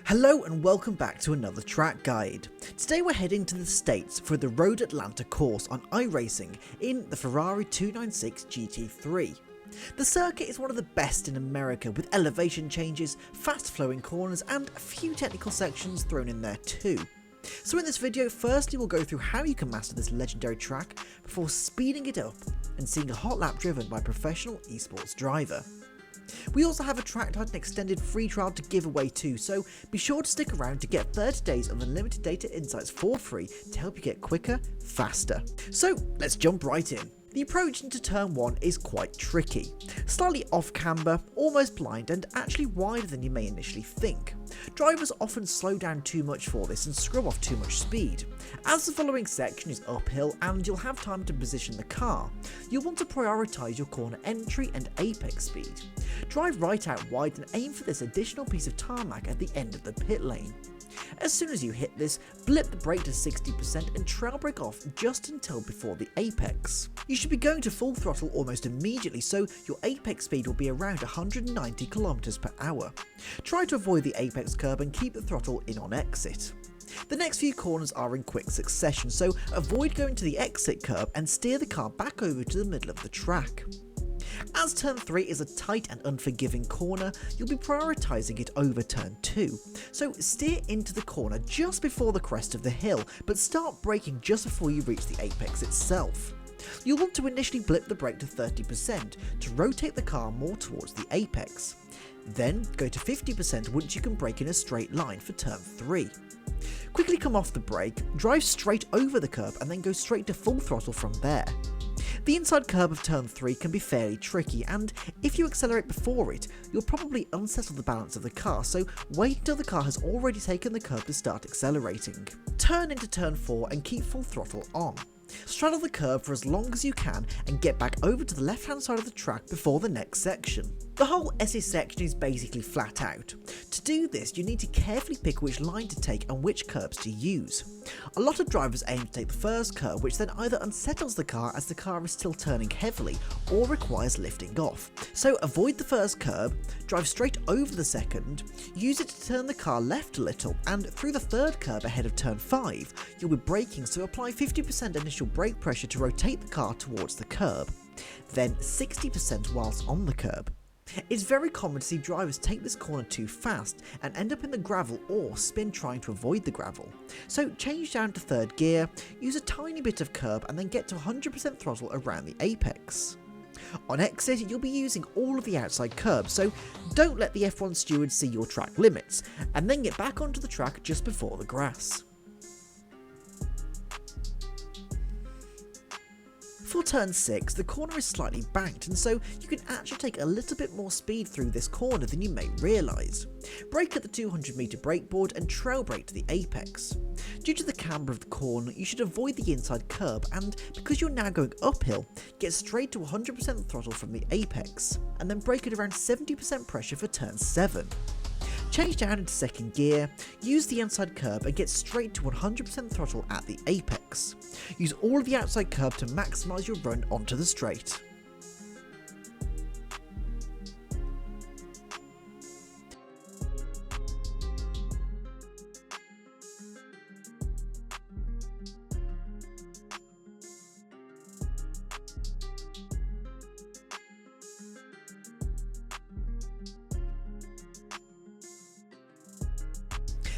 Hello and welcome back to another track guide. Today we're heading to the States for the Road Atlanta course on iRacing in the Ferrari 296 GT3. The circuit is one of the best in America with elevation changes, fast flowing corners and a few technical sections thrown in there too. So in this video, firstly we'll go through how you can master this legendary track before speeding it up and seeing a hot lap driven by a professional esports driver. We also have a Track Titan extended free trial to give away too, so be sure to stick around to get 30 days of unlimited data insights for free to help you get quicker, faster. So let's jump right in. The approach into turn 1 is quite tricky, slightly off camber, almost blind and actually wider than you may initially think. Drivers often slow down too much for this and scrub off too much speed. As the following section is uphill and you'll have time to position the car, you'll want to prioritise your corner entry and apex speed. Drive right out wide and aim for this additional piece of tarmac at the end of the pit lane. As soon as you hit this, blip the brake to 60% and trail brake off just until before the apex. You should be going to full throttle almost immediately, so your apex speed will be around 190 km per hour. Try to avoid the apex curb and keep the throttle in on exit. The next few corners are in quick succession, so avoid going to the exit curb and steer the car back over to the middle of the track. As turn 3 is a tight and unforgiving corner, you'll be prioritising it over turn 2. So steer into the corner just before the crest of the hill, but start braking just before you reach the apex itself. You'll want to initially blip the brake to 30% to rotate the car more towards the apex. Then go to 50% once you can brake in a straight line for turn 3. Quickly come off the brake, drive straight over the curb and then go straight to full throttle from there. The inside curb of turn 3 can be fairly tricky, and if you accelerate before it, you'll probably unsettle the balance of the car, so wait until the car has already taken the curb to start accelerating. Turn into turn 4 and keep full throttle on. Straddle the curb for as long as you can and get back over to the left hand side of the track before the next section. The whole SE section is basically flat out. To do this, you need to carefully pick which line to take and which curbs to use. A lot of drivers aim to take the first curb, which then either unsettles the car as the car is still turning heavily or requires lifting off. So avoid the first curb, drive straight over the second, use it to turn the car left a little, and through the third curb ahead of turn 5, you'll be braking, so apply 50% initial brake pressure to rotate the car towards the curb, then 60% whilst on the curb. It's very common to see drivers take this corner too fast and end up in the gravel or spin trying to avoid the gravel. So change down to third gear, use a tiny bit of curb and then get to 100% throttle around the apex. On exit, you'll be using all of the outside curbs, so don't let the F1 steward see your track limits, and then get back onto the track just before the grass. For turn 6, the corner is slightly banked, and so you can actually take a little bit more speed through this corner than you may realise. Brake at the 200 metre brake board and trail brake to the apex. Due to the camber of the corner, you should avoid the inside curb, and because you're now going uphill, get straight to 100% throttle from the apex, and then brake at around 70% pressure for turn 7. Change down into second gear, use the inside curb and get straight to 100% throttle at the apex. Use all of the outside curb to maximise your run onto the straight.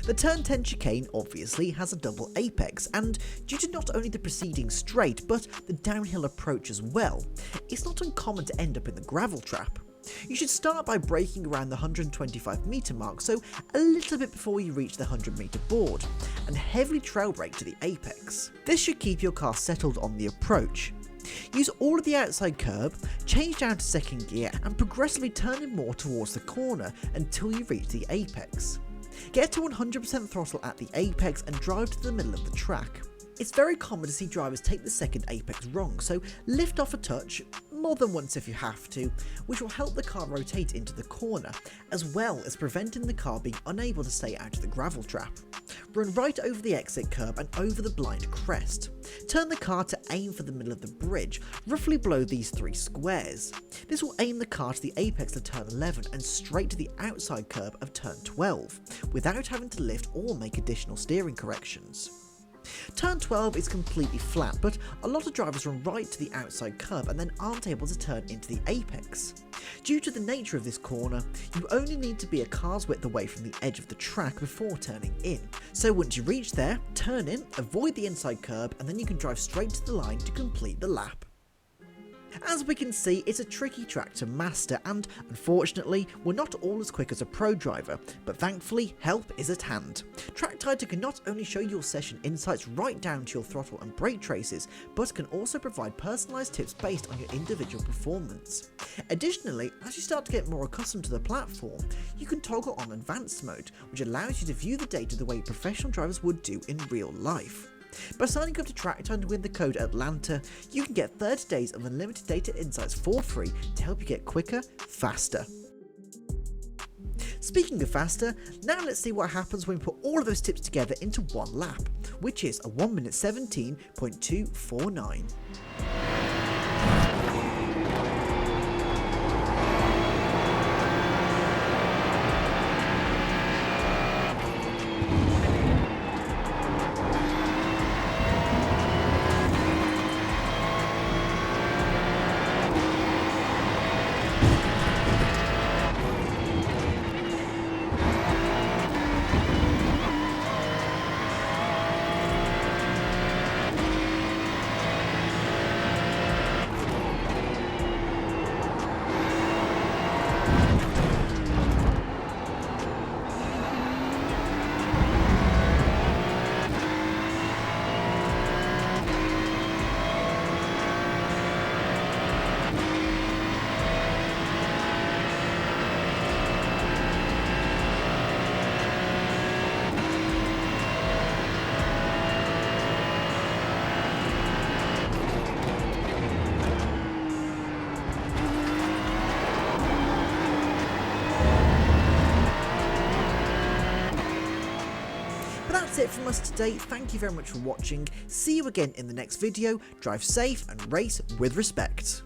The turn 10 chicane obviously has a double apex, and due to not only the preceding straight but the downhill approach as well, it's not uncommon to end up in the gravel trap. You should start by braking around the 125 metre mark, so a little bit before you reach the 100 metre board, and heavily trail brake to the apex. This should keep your car settled on the approach. Use all of the outside curb, change down to second gear and progressively turn in more towards the corner until you reach the apex. Get to 100% throttle at the apex and drive to the middle of the track. It's very common to see drivers take the second apex wrong, so lift off a touch, more than once if you have to, which will help the car rotate into the corner, as well as preventing the car being unable to stay out of the gravel trap. Run right over the exit curb and over the blind crest. Turn the car to aim for the middle of the bridge, roughly below these 3 squares. This will aim the car to the apex of turn 11 and straight to the outside curb of turn 12, without having to lift or make additional steering corrections. Turn 12 is completely flat, but a lot of drivers run right to the outside curb and then aren't able to turn into the apex. Due to the nature of this corner, you only need to be a car's width away from the edge of the track before turning in. So once you reach there, turn in, avoid the inside curb, and then you can drive straight to the line to complete the lap. As we can see, it's a tricky track to master, and unfortunately, we're not all as quick as a pro driver, but thankfully, help is at hand. TrackTighter can not only show your session insights right down to your throttle and brake traces, but can also provide personalised tips based on your individual performance. Additionally, as you start to get more accustomed to the platform, you can toggle on advanced mode, which allows you to view the data the way professional drivers would do in real life. By signing up to TrackTighter with the code Atlanta, you can get 30 days of unlimited data insights for free to help you get quicker, faster. Speaking of faster, now let's see what happens when we put all of those tips together into one lap, which is a 1 minute 17.249. That's it from us today. Thank you very much for watching. See you again in the next video. Drive safe and race with respect.